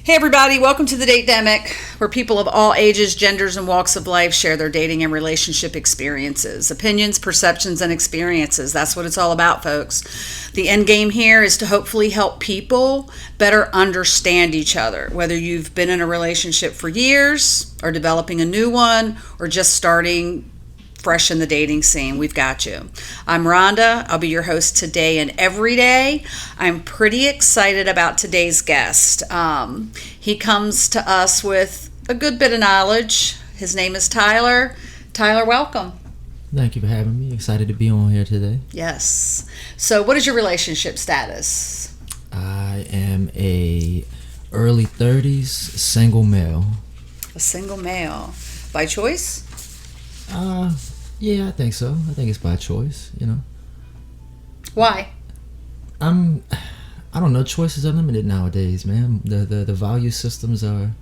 Hey everybody, welcome to the Date-demic, where people of all ages, genders, and walks of life share their dating and relationship experiences, opinions, perceptions, and experiences. That's what it's all about, folks. The end game here is to hopefully help people better understand each other, whether you've been in a relationship for years, or developing a new one, or just starting fresh in the dating scene. We've got you. I'm Rhonda. I'll be your host today and every day. I'm pretty excited about today's guest. He comes to us with a good bit of knowledge. His name is Tyler. Tyler, welcome. Thank you for having me. Excited to be on here today. Yes. So what is your relationship status? I am a early 30s single male. A single male. By choice? Yeah, I think so. I think it's by choice, you know. Why? I don't know, choices are limited nowadays, man. The value systems are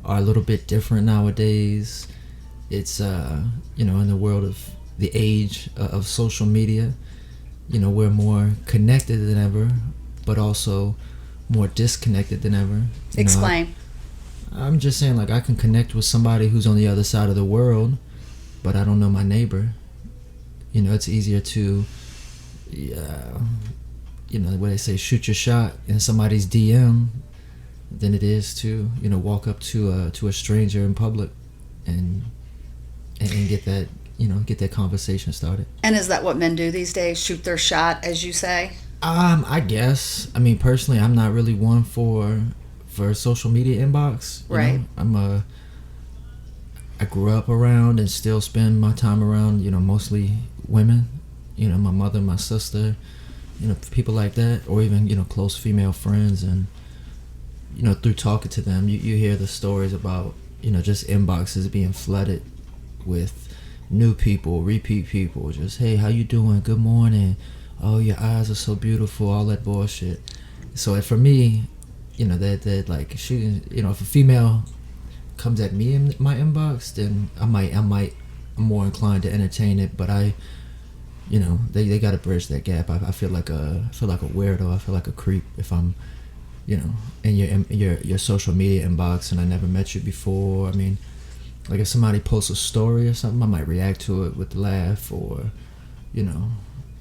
a little bit different nowadays. It's in the world of the age of social media, we're more connected than ever, but also more disconnected than ever. Explain. I'm just saying, like, I can connect with somebody who's on the other side of the world, but I don't know my neighbor. It's easier to, what they say, shoot your shot in somebody's DM than it is to, walk up to a stranger in public and get that, get that conversation started. And is that what men do these days? Shoot their shot, as you say? I guess. I mean, personally, I'm not really one for social media inbox. Right. I grew up around and still spend my time around, mostly women, my mother, my sister, people like that, or even, close female friends. And, through talking to them, you hear the stories about, just inboxes being flooded with new people, repeat people, just, hey, how you doing? Good morning. Oh, your eyes are so beautiful, all that bullshit. So for me, that like shooting, if a female comes at me in my inbox, then I'm more inclined to entertain it. But they got to bridge that gap. I feel like a weirdo. I feel like a creep if I'm, in your social media inbox and I never met you before. I mean, like if somebody posts a story or something, I might react to it with a laugh or,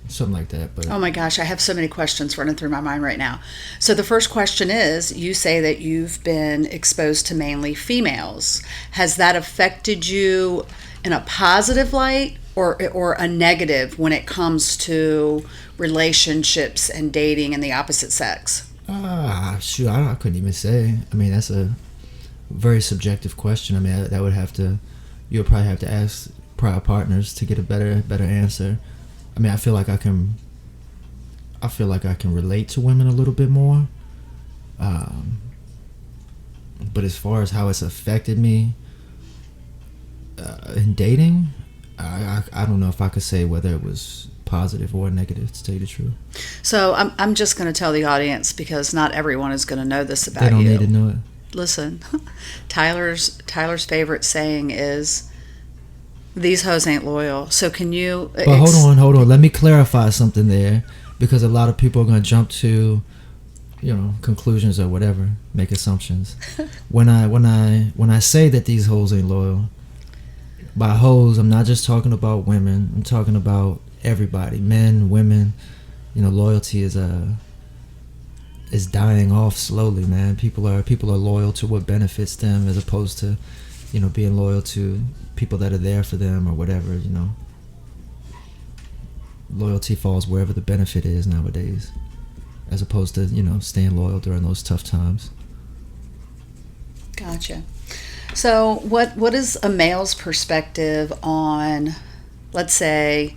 something like that. But oh my gosh, I have so many questions running through my mind right now. So the first question is, you say that you've been exposed to mainly females. Has that affected you in a positive light or a negative when it comes to relationships and dating and the opposite sex? Shoot, I couldn't even say. I mean, that's a very subjective question. I mean, you'll probably have to ask prior partners to get a better answer. I mean, I feel like I can relate to women a little bit more. But as far as how it's affected me in dating, I don't know if I could say whether it was positive or negative, to tell you the truth. So I'm just going to tell the audience, because not everyone is going to know this about you. They don't need to know it. Listen, Tyler's favorite saying is, "These hoes ain't loyal." So can you... But hold on. Let me clarify something there, because a lot of people are going to jump to, conclusions or whatever, make assumptions. When I say that these hoes ain't loyal, by hoes, I'm not just talking about women. I'm talking about everybody, men, women. Loyalty is dying off slowly, man. People are loyal to what benefits them, as opposed to, being loyal to people that are there for them or whatever. Loyalty falls wherever the benefit is nowadays, as opposed to, staying loyal during those tough times. Gotcha. So what is a male's perspective on, let's say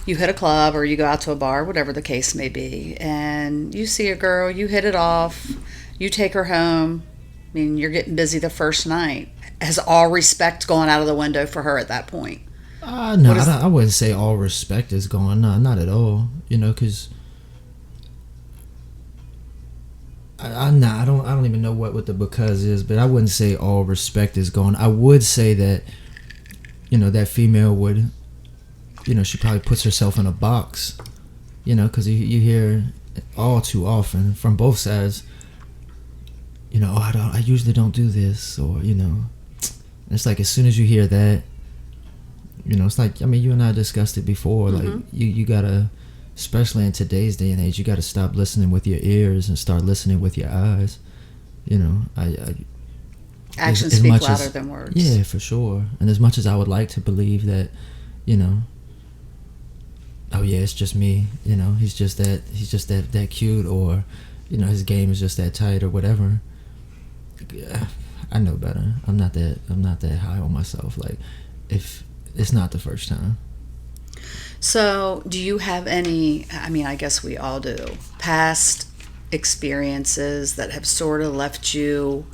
you hit a club or you go out to a bar, whatever the case may be, and you see a girl, you hit it off, you take her home. I mean, you're getting busy the first night. Has all respect gone out of the window for her at that point? No, I wouldn't say all respect is gone. No, not at all. Because I don't even know what the because is, but I wouldn't say all respect is gone. I would say that, that female would, she probably puts herself in a box, because you hear all too often from both sides, I usually don't do this, or it's like as soon as you hear that, it's like, I mean, you and I discussed it before. Like you gotta, especially in today's day and age, you gotta stop listening with your ears and start listening with your eyes. Actions speak louder than words. Yeah, for sure. And as much as I would like to believe that, oh yeah, it's just me, he's just that cute, or his game is just that tight or whatever. I know better. I'm not that high on myself. Like, if it's not the first time. So, do you have any, I mean, I guess we all do, past experiences that have sort of left you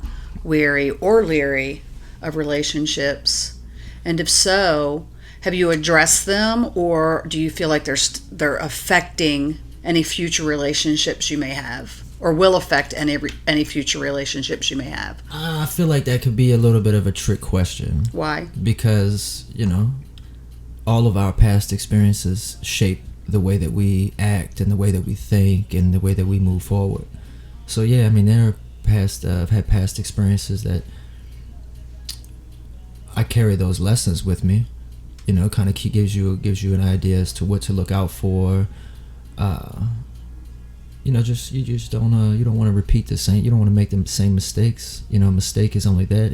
weary or leery of relationships? And if so, have you addressed them, or do you feel like they're affecting any future relationships you may have, or will affect any future relationships you may have? I feel like that could be a little bit of a trick question. Why? Because, all of our past experiences shape the way that we act and the way that we think and the way that we move forward. So yeah, I mean, I've had past experiences that I carry those lessons with me. Kind of gives you an idea as to what to look out for. You just don't you don't want to repeat the same. You don't want to make the same mistakes. A mistake is only that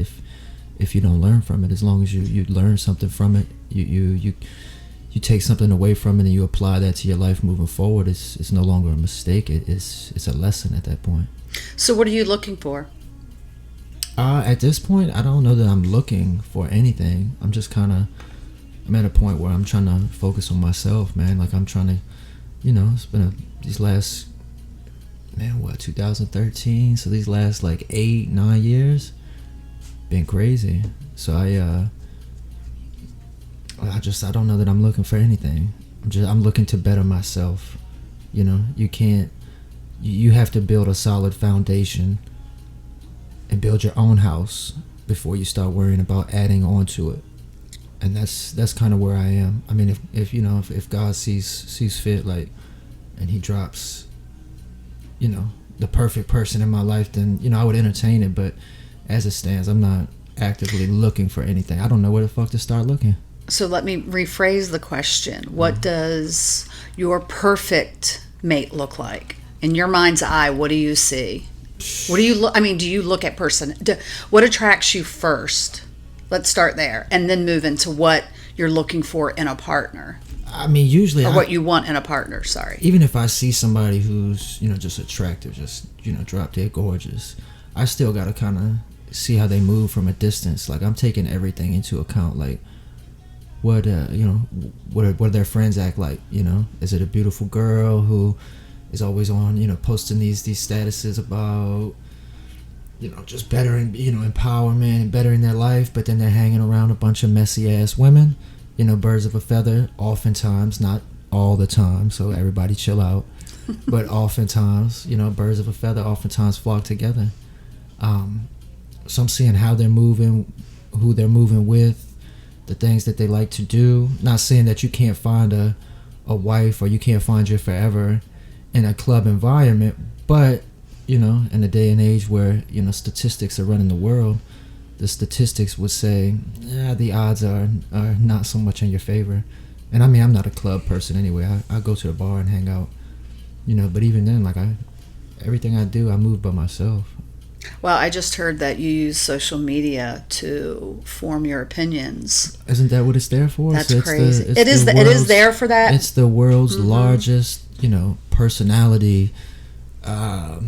if you don't learn from it. As long as you learn something from it, you take something away from it and you apply that to your life moving forward. It's no longer a mistake. It's a lesson at that point. So what are you looking for? At this point, I don't know that I'm looking for anything. I'm at a point where I'm trying to focus on myself, man. Like, I'm trying to, it's been these last, 2013. So these last like 8-9 years been crazy. So I don't know that I'm looking for anything. I'm looking to better myself. You have to build a solid foundation and build your own house before you start worrying about adding on to it. And that's kind of where I am. I mean, if God sees fit, like, and he drops, the perfect person in my life, then, I would entertain it. But as it stands, I'm not actively looking for anything. I don't know where the fuck to start looking. So let me rephrase the question. What does your perfect mate look like? In your mind's eye, what do you see? What do you look? I mean, do you look at what attracts you first? Let's start there, and then move into what you're looking for in a partner. I mean, usually, or what you want in a partner. Sorry. Even if I see somebody who's just attractive, just drop dead gorgeous, I still gotta kind of see how they move from a distance. Like, I'm taking everything into account. Like, what do their friends act like? Is it a beautiful girl who is always on posting these statuses about just bettering empowerment and bettering their life, but then they're hanging around a bunch of messy ass women, birds of a feather, oftentimes, not all the time, so everybody chill out. But oftentimes, birds of a feather oftentimes flock together. So I'm seeing how they're moving, who they're moving with, the things that they like to do. Not saying that you can't find a wife or you can't find your forever in a club environment, but in the day and age where statistics are running the world, the statistics would say the odds are not so much in your favor. And I mean, I'm not a club person anyway. I go to a bar and hang out, but even then, like, everything I do, I move by myself. Well, I just heard that you use social media to form your opinions. Isn't that what it's there for? That's crazy. It is there for that. It's the world's largest, personality. I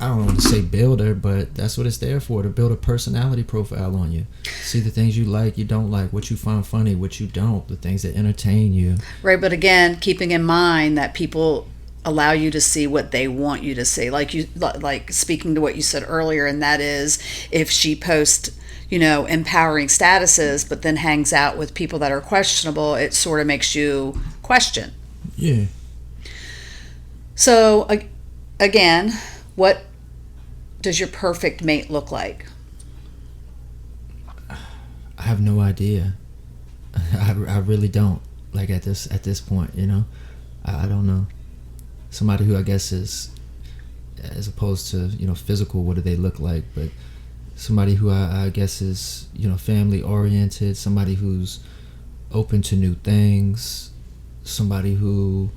don't want to say builder, but that's what it's there for, to build a personality profile on you. See the things you like, you don't like, what you find funny, what you don't, the things that entertain you. Right, but again, keeping in mind that people allow you to see what they want you to see. Like speaking to what you said earlier, and that is, if she posts, empowering statuses, but then hangs out with people that are questionable, it sort of makes you question. Yeah. So, again, what does your perfect mate look like? I have no idea. I really don't. Like, at this point, I don't know. Somebody who I guess is as opposed to, physical, what do they look like, but somebody who I guess is, family oriented, somebody who's open to new things, somebody who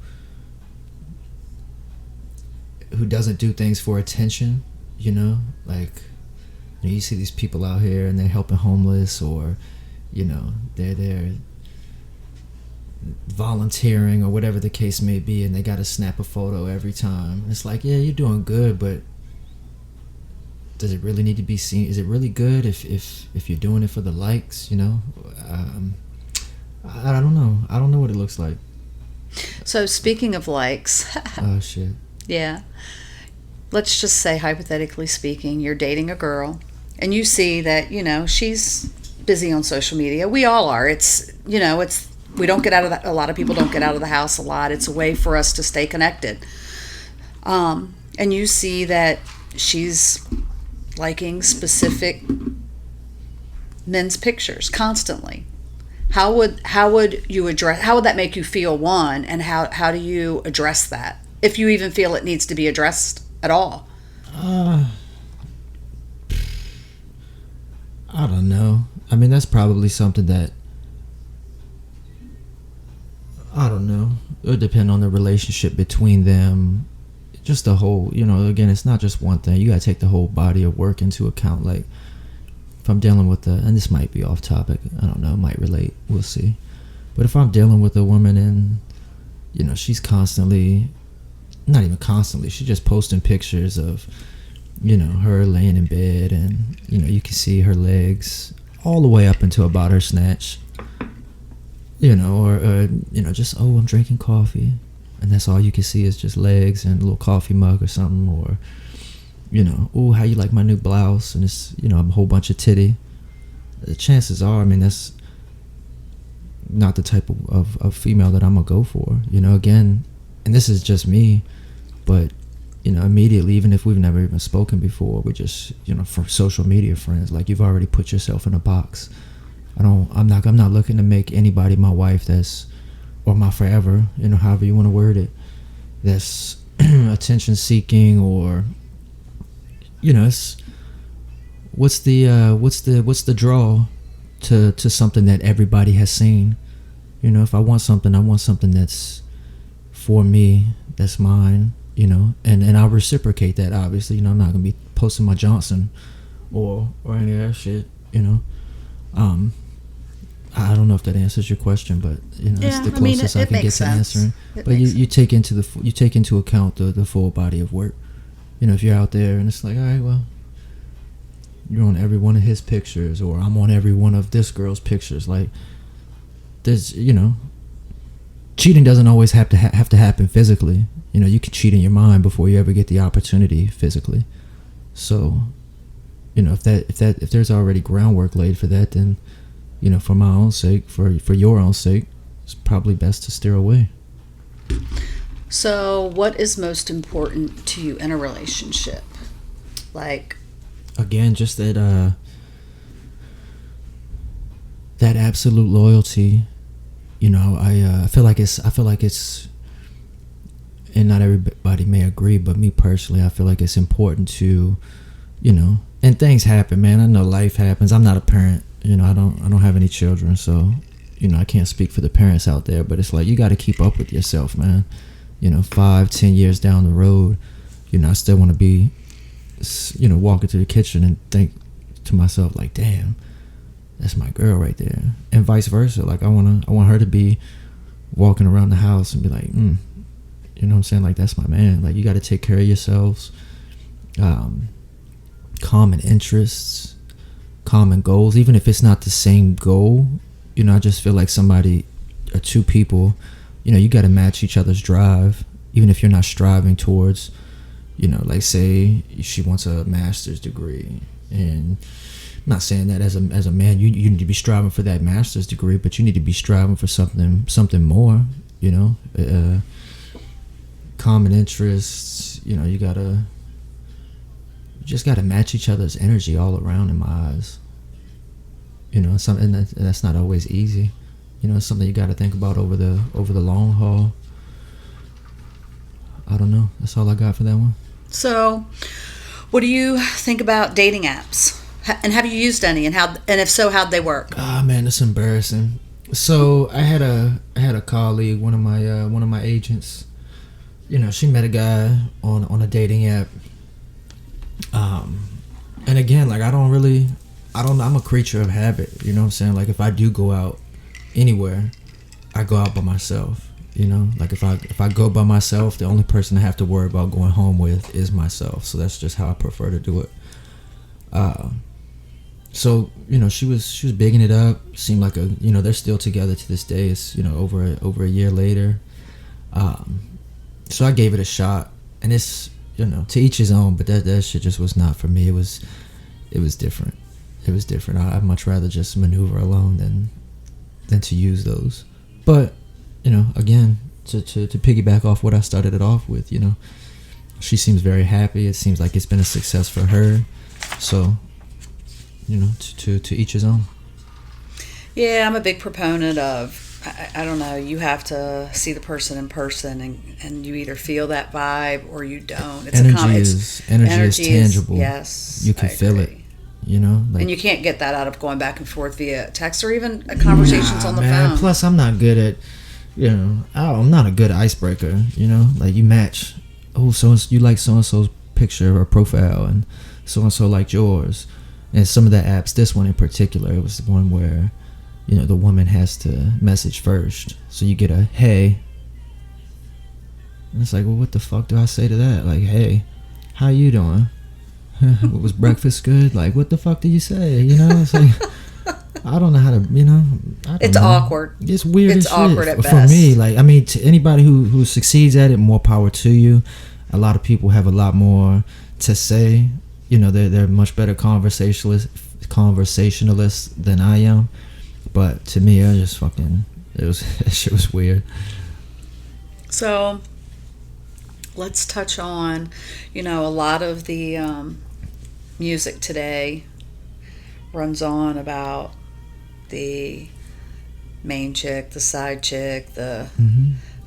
doesn't do things for attention, like, you see these people out here and they're helping homeless, or they're volunteering or whatever the case may be, and they got to snap a photo every time. And it's like, yeah, you're doing good, but does it really need to be seen? Is it really good if you're doing it for the likes? I don't know. I don't know what it looks like. So speaking of likes, Oh shit. yeah, let's just say, hypothetically speaking, you're dating a girl and you see that, she's busy on social media. We all are. It's we don't get out of a lot of people don't get out of the house a lot. It's a way for us to stay connected. And you see that she's liking specific men's pictures constantly. How would that make you feel, one, and how do you address that, if you even feel it needs to be addressed at all? I don't know. I mean, that's probably something that, I don't know. It would depend on the relationship between them. Just the whole, again, it's not just one thing. You gotta take the whole body of work into account. Like, if I'm dealing with and this might be off topic, I don't know, it might relate, we'll see. But if I'm dealing with a woman and, she's constantly, not even constantly, she's just posting pictures of, her laying in bed, and, you can see her legs all the way up until about her snatch. Or just, oh, I'm drinking coffee, and that's all you can see is just legs and a little coffee mug or something, or, oh, how you like my new blouse, and it's, a whole bunch of titty. The chances are, I mean, that's not the type of female that I'm gonna go for, again, and this is just me, but, immediately, even if we've never even spoken before, we're just, for social media friends, like, you've already put yourself in a box. I'm not looking to make anybody my wife or my forever, however you want to word it, that's attention seeking, or, it's, what's the draw to something that everybody has seen. If I want something that's for me, that's mine, and I'll reciprocate that, obviously. I'm not gonna be posting my Johnson or any of that shit, I don't know if that answers your question, but it's the closest I can get to answering. But you take into account the full body of work. If you're out there and it's like, all right, well, you're on every one of his pictures, or I'm on every one of this girl's pictures. Like, there's, cheating doesn't always have to happen physically. You can cheat in your mind before you ever get the opportunity physically. So, if there's already groundwork laid for that, then, for my own sake, for your own sake, it's probably best to steer away. So, what is most important to you in a relationship? Like, again, just that absolute loyalty. I feel like it's, and not everybody may agree, but me personally, I feel like it's important to, and things happen, man. I know life happens. I'm not a parent. I don't have any children, so, I can't speak for the parents out there, but it's like, you got to keep up with yourself, man. 5-10 years down the road, I still want to be, walking to the kitchen and think to myself, like, damn, that's my girl right there, and vice versa. Like, I want her to be walking around the house and be like, you know what I'm saying? Like, that's my man. Like, you got to take care of yourselves. Common interests, common goals, even if it's not the same goal. I just feel like somebody or two people, you got to match each other's drive, even if you're not striving towards, like, say she wants a master's degree, and I'm not saying that as a man you need to be striving for that master's degree, but you need to be striving for something more, common interests. You just gotta match each other's energy all around, in my eyes. Something that's not always easy. It's something you got to think about over the long haul. I don't know. That's all I got for that one. So, what do you think about dating apps? And have you used any? And if so, how'd they work? Ah, man, it's embarrassing. So I had a colleague, one of my agents. You know, she met a guy on a dating app. And again, like I'm a creature of habit. You know what I'm saying? Like if I do go out anywhere, I go out by myself. You know, like if I go by myself, the only person I have to worry about going home with is myself. So that's just how I prefer to do it. So you know, she was bigging it up. Seemed like they're still together to this day. It's over a year later. So I gave it a shot, and it's to each his own. But that shit just was not for me. It was different. It was different. I'd much rather just maneuver alone than to use those. But again, to piggyback off what I started it off with, she seems very happy. It seems like it's been a success for her. So, to each his own. Yeah, I'm a big proponent of, I don't know, you have to see the person in person and you either feel that vibe or you don't. It's energy is tangible. Yes. You can feel it. And you can't get that out of going back and forth via text or even conversations on the phone. Plus, I'm not good at, I'm not a good icebreaker. Like you match. Oh, you like so and so's picture or profile, and so liked yours. And some of the apps, this one in particular, it was the one where, the woman has to message first. So you get a hey. And it's like, well, what the fuck do I say to that? Like, hey, how you doing? Was breakfast good? Like, what the fuck do you say? It's like, I don't know how to, it's awkward. It's weird. It's awkward shit. at best. For me, like, I mean, to anybody who succeeds at it, more power to you. A lot of people have a lot more to say. They're much better conversationalists than I am. But to me, I just that shit was weird. So, let's touch on, a lot of the music today runs on about the main chick, the side chick, I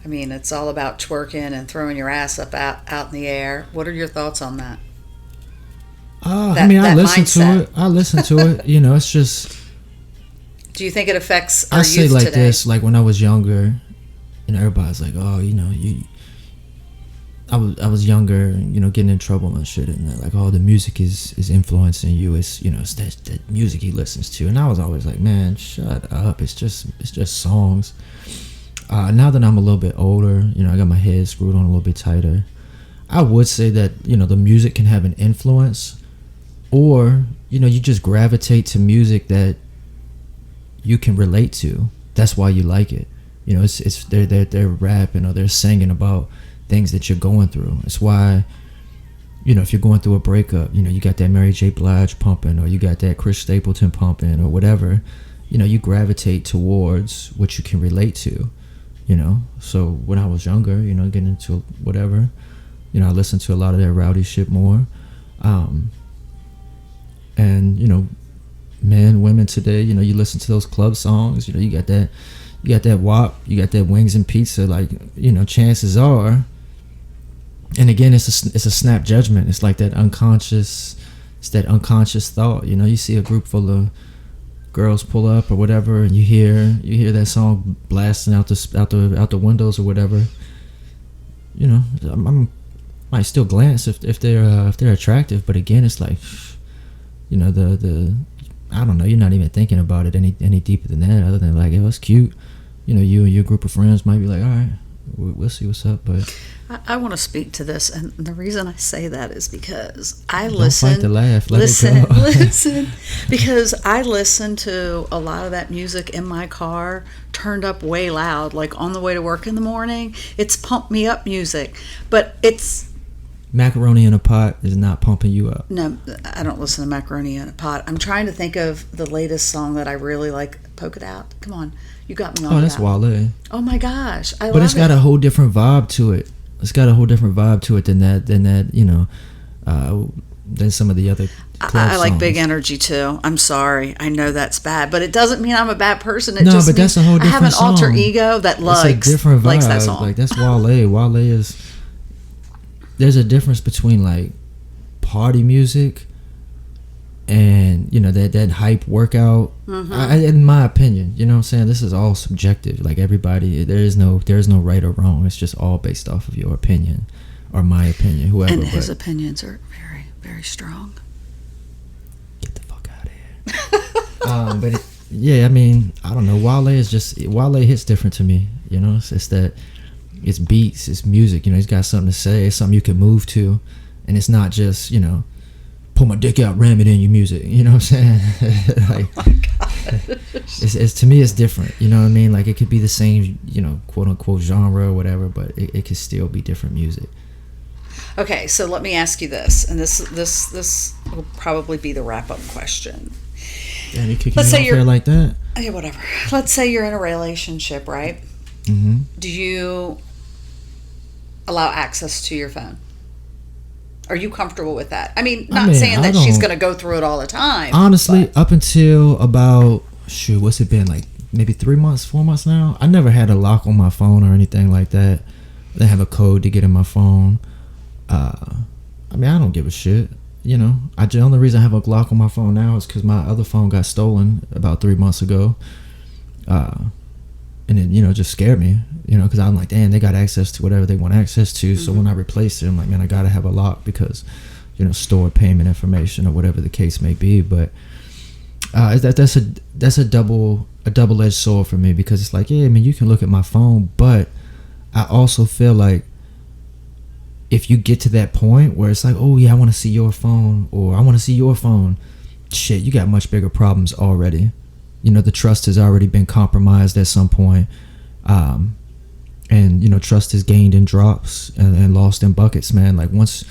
mean, it's all about twerking and throwing your ass up out in the air. What are your thoughts on that? I listen to it. It's just. Do you think it affects our I youth say like today? this, like when I was younger, everybody's like, oh, I was younger, getting in trouble and shit, and they're like, oh, the music is influencing you. It's it's that music he listens to, and I was always like, man, shut up. It's just songs. Now that I'm a little bit older, I got my head screwed on a little bit tighter. I would say that the music can have an influence, or you just gravitate to music that you can relate to. That's why you like it. It's they're rapping or they're singing about things that you're going through. It's why if you're going through a breakup, you got that Mary J. Blige pumping, or you got that Chris Stapleton pumping, or whatever. You gravitate towards what you can relate to. So when I was younger, getting into whatever, I listened to a lot of that rowdy shit more. And men, women today, you listen to those club songs, you got that WAP, you got that Wings and Pizza, like, chances are, and again, it's a snap judgment. It's like that unconscious thought. You see a group full of girls pull up or whatever, and you hear that song blasting out the windows or whatever. I might still glance if they're attractive, but again, it's like, the I don't know, you're not even thinking about it any deeper than that, other than like, it was cute. You and your group of friends might be like, all right, we'll see what's up. But I want to speak to this, and the reason I say that is because I don't fight the laugh. Listen, because I listen to a lot of that music in my car, turned up way loud, like on the way to work in the morning. It's pump me up music, but it's. Macaroni in a Pot is not pumping you up. No, I don't listen to Macaroni in a Pot. I'm trying to think of the latest song that I really like. Poke It Out. Come on, you got me on. Oh, that's Wale. Oh my gosh, I love it. But it's got a whole different vibe to it. It's got a whole different vibe to it than that. Than some of the other. I like songs. Big Energy too. I'm sorry, I know that's bad, but it doesn't mean I'm a bad person. It just that's a whole different I have an song. Alter ego that likes a different vibe. Likes that song. Like that's Wale. Wale is. there's a difference between like party music and that hype workout. In my opinion, you know what I'm saying, this is all subjective. Like everybody, there's no right or wrong. It's just all based off of your opinion or my opinion, whoever. And his opinions are very, very strong. Get the fuck out of here. Yeah, I mean, I don't know. Wale hits different to me. It's that it's beats, it's music. He's got something to say. It's something you can move to, and it's not just pull my dick out, ram it in your music. You know what I'm saying? Like, oh my God. It's to me, it's different. You know what I mean? Like it could be the same, quote unquote genre or whatever, but it could still be different music. Okay, so let me ask you this, and this will probably be the wrap up question. Damn, you kicking me off there like that? Yeah, whatever. Let's say you're in a relationship, right? Mm-hmm. Do you allow access to your phone? Are you comfortable with that? I mean, saying that she's going to go through it all the time. Honestly, up until about, what's it been, like maybe 3 months, 4 months now? I never had a lock on my phone or anything like that. I didn't have a code to get in my phone. I mean, I don't give a shit. The only reason I have a lock on my phone now is because my other phone got stolen about 3 months ago. And it just scared me, because I'm like, damn, they got access to whatever they want access to. So when I replaced it, I'm like, man, I got to have a lock because, stored payment information or whatever the case may be. But that's a double-edged sword for me, because it's like, yeah, I mean, you can look at my phone, but I also feel like if you get to that point where it's like, oh yeah, I want to see your phone, or I want to see your phone, shit, you got much bigger problems already. The trust has already been compromised at some point. And trust is gained in drops and lost in buckets, man. Like once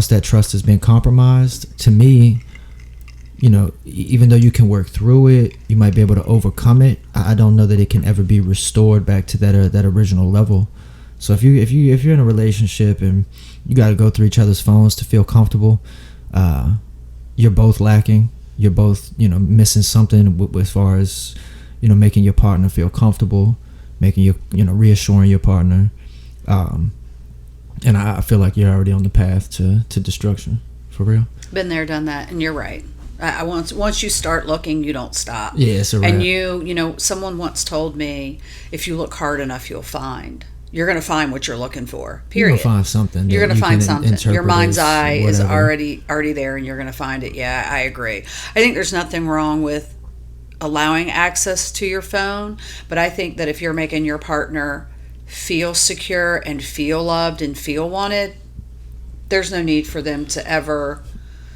that trust has been compromised, to me, even though you can work through it, you might be able to overcome it, I don't know that it can ever be restored back to that original level. So if you're in a relationship and you got to go through each other's phones to feel comfortable, you're both lacking. You're both missing something as far as making your partner feel comfortable, making you reassuring your partner, and I feel like you're already on the path to destruction, for real. Been there, done that, and you're right. Once you start looking, you don't stop. Yeah, it's a wrap. And someone once told me, if you look hard enough, you'll find. You're going to find what you're looking for. Period. You're going to find something. You're going to find something. Your mind's eye is whatever. already there, and you're going to find it. Yeah, I agree. I think there's nothing wrong with allowing access to your phone, but I think that if you're making your partner feel secure and feel loved and feel wanted, there's no need for them to ever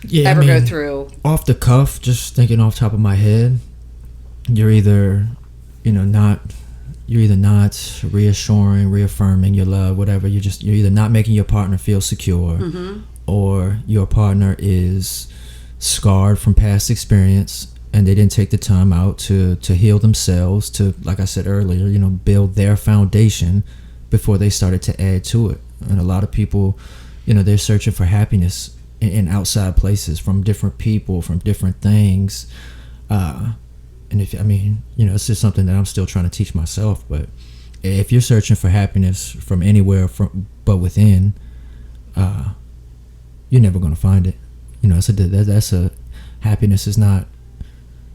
go through. Off the cuff, just thinking off the top of my head, you're either not reassuring, reaffirming your love, whatever. You're either not making your partner feel secure, or your partner is scarred from past experience and they didn't take the time out to heal themselves, to, like I said earlier, build their foundation before they started to add to it. And a lot of people, they're searching for happiness in outside places, from different people, from different things. And it's just something that I'm still trying to teach myself. But if you're searching for happiness from anywhere but within, you're never going to find it. Happiness is not.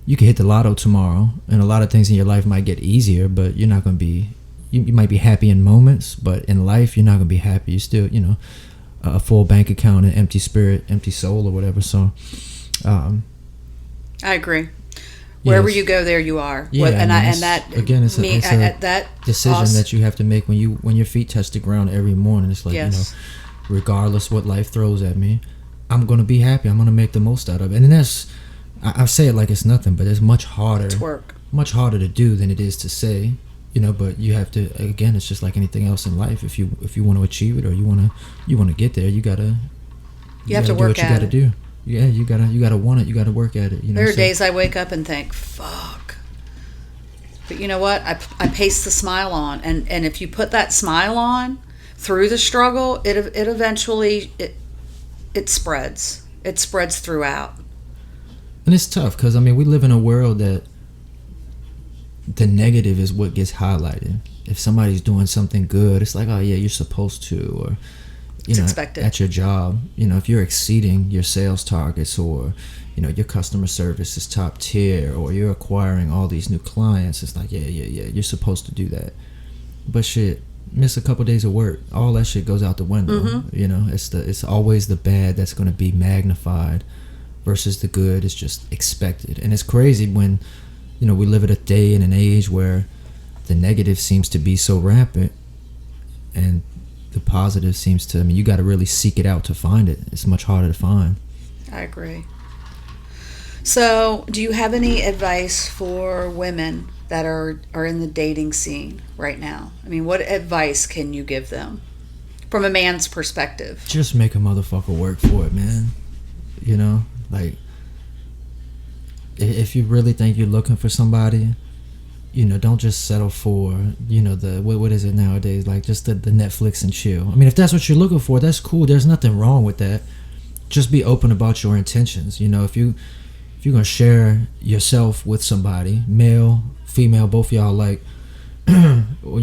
You can hit the lotto tomorrow, and a lot of things in your life might get easier, but you're not going to be. You might be happy in moments, but in life, you're not going to be happy. You still, a full bank account, an empty spirit, empty soul, or whatever. So, I agree. Wherever you go, there you are. Yeah, and that again, it's a that decision that you have to make when your feet touch the ground every morning. It's like, regardless what life throws at me, I'm gonna be happy. I'm gonna make the most out of it. And that's, I say it like it's nothing, but it's much harder. It's work. Much harder to do than it is to say. But you have to. Again, it's just like anything else in life. If you want to achieve it, or you want to get there, you have to work do what you at gotta it. do. Yeah, you gotta want it. You gotta work at it. There are days I wake up and think, "Fuck," but you know what? I paste the smile on, and if you put that smile on through the struggle, it eventually it spreads. It spreads throughout. And it's tough because we live in a world that the negative is what gets highlighted. If somebody's doing something good, it's like, oh yeah, you're supposed to, or It's expected. At your job, if you're exceeding your sales targets, or your customer service is top tier, or you're acquiring all these new clients, it's like, yeah, you're supposed to do that. But shit, miss a couple days of work, all that shit goes out the window. It's always the bad that's going to be magnified versus the good is just expected. And it's crazy when we live at a day and an age where the negative seems to be so rampant, and the positive seems to, you got to really seek it out to find it. It's much harder to find. I agree. So, do you have any advice for women that are in the dating scene right now? What advice can you give them from a man's perspective? Just make a motherfucker work for it, man. Like, if you really think you're looking for somebody, don't just settle for, what is it nowadays? Like, just the Netflix and chill. If that's what you're looking for, that's cool. There's nothing wrong with that. Just be open about your intentions. If you're going to share yourself with somebody, male, female, both y'all, like, or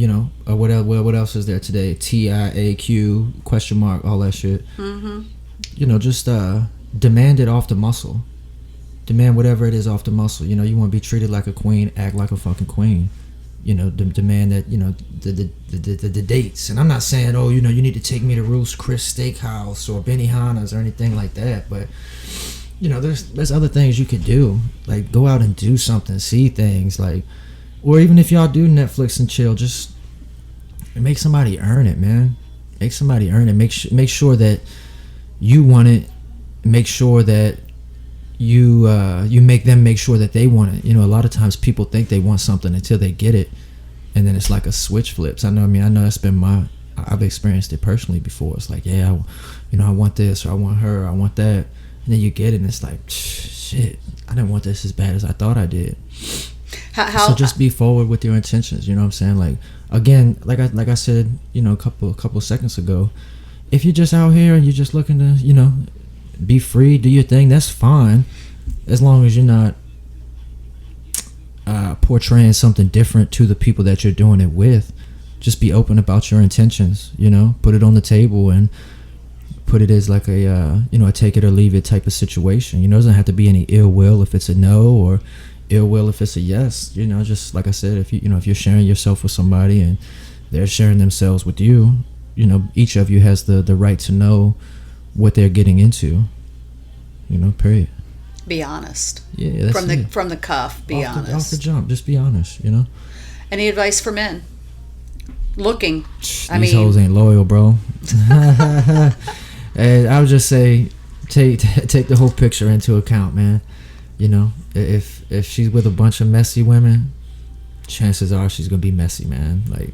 what else is there today? TIAQ, question mark, all that shit. Just demand it off the muscle. Demand whatever it is off the muscle. You want to be treated like a queen, act like a fucking queen. Demand that, the dates. And I'm not saying, you need to take me to Ruth's Chris Steakhouse or Benihana's or anything like that. But, there's other things you could do. Like, go out and do something, see things. Like, or even if y'all do Netflix and chill, just make somebody earn it, man. Make somebody earn it. Make sure that you want it. Make sure that you make them make sure that they want it. A lot of times people think they want something until they get it, and then it's like a switch flips. I know that's been I've experienced it personally before. It's like, yeah, I want this, or I want her, or I want that, and then you get it and it's like, shit, I didn't want this as bad as I thought I did. So just be forward with your intentions. You know what I'm saying? Like, again, like I said, a couple seconds ago, if you're just out here and you're just looking to, be free, do your thing, that's fine, as long as you're not portraying something different to the people that you're doing it with. Just be open about your intentions, put it on the table and put it as like a take it or leave it type of situation. It doesn't have to be any ill will if it's a no, or ill will if it's a yes. Just like I said, if you're sharing yourself with somebody and they're sharing themselves with you, each of you has the right to know what they're getting into, period. Be honest. Yeah, that's from the cuff. Be honest. Off the jump, just be honest. Any advice for men looking? These hoes ain't loyal, bro. And I would just say, take the whole picture into account, man. If she's with a bunch of messy women, chances are she's gonna be messy, man. Like.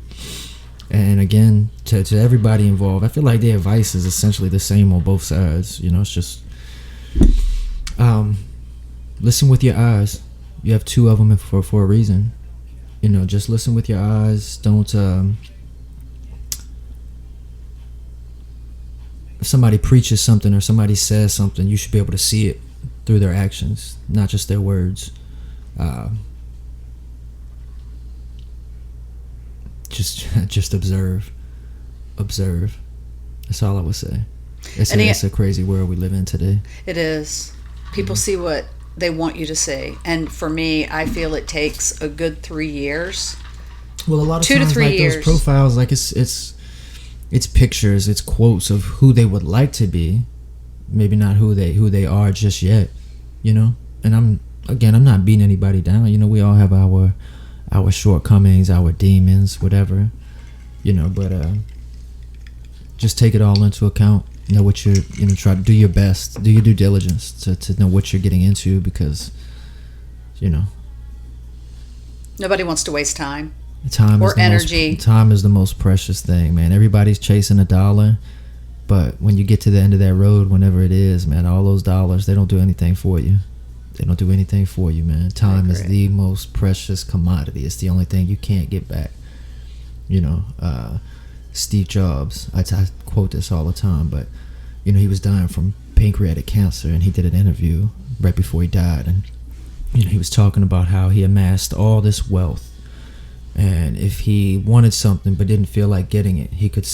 And again, to everybody involved, I feel like the advice is essentially the same on both sides. It's just listen with your eyes. You have two of them for a reason. Just listen with your eyes. Don't if somebody preaches something or somebody says something, you should be able to see it through their actions, not just their words. Just observe. That's all I would say. It's a crazy world we live in today. It is. People see what they want you to see, and for me, I feel it takes a good 3 years. Well, a lot of 2 to 3 like years. Those profiles, like it's pictures, it's quotes of who they would like to be, maybe not who they are just yet. And I'm not beating anybody down. We all have our shortcomings, our demons, whatever, but just take it all into account. Know what you're, try to do your best, do your due diligence to know what you're getting into, because, nobody wants to waste time. Time or energy. Time is the most precious thing, man. Everybody's chasing a dollar, but when you get to the end of that road, whenever it is, man, all those dollars, they don't do anything for you. They don't do anything for you, man. Time is the most precious commodity. It's the only thing you can't get back. Steve Jobs, I quote this all the time, but he was dying from pancreatic cancer, and he did an interview right before he died, and he was talking about how he amassed all this wealth, and if he wanted something but didn't feel like getting it, he could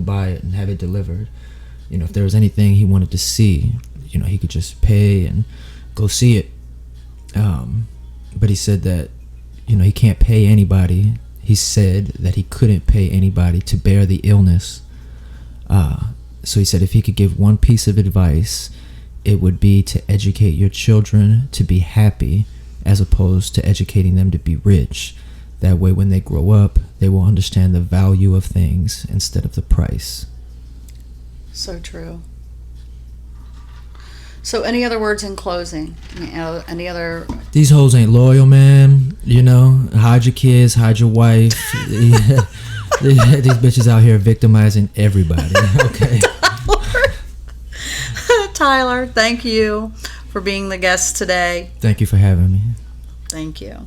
buy it and have it delivered. if there was anything he wanted to see, he could just pay and go see it. But he said that, he can't pay anybody. He said that he couldn't pay anybody to bear the illness. So he said if he could give one piece of advice, it would be to educate your children to be happy as opposed to educating them to be rich. That way, when they grow up, they will understand the value of things instead of the price. So true. So any other words in closing? Any other... These hoes ain't loyal, man. Hide your kids, hide your wife. These bitches out here victimizing everybody. Okay. Tyler, thank you for being the guest today. Thank you for having me. Thank you.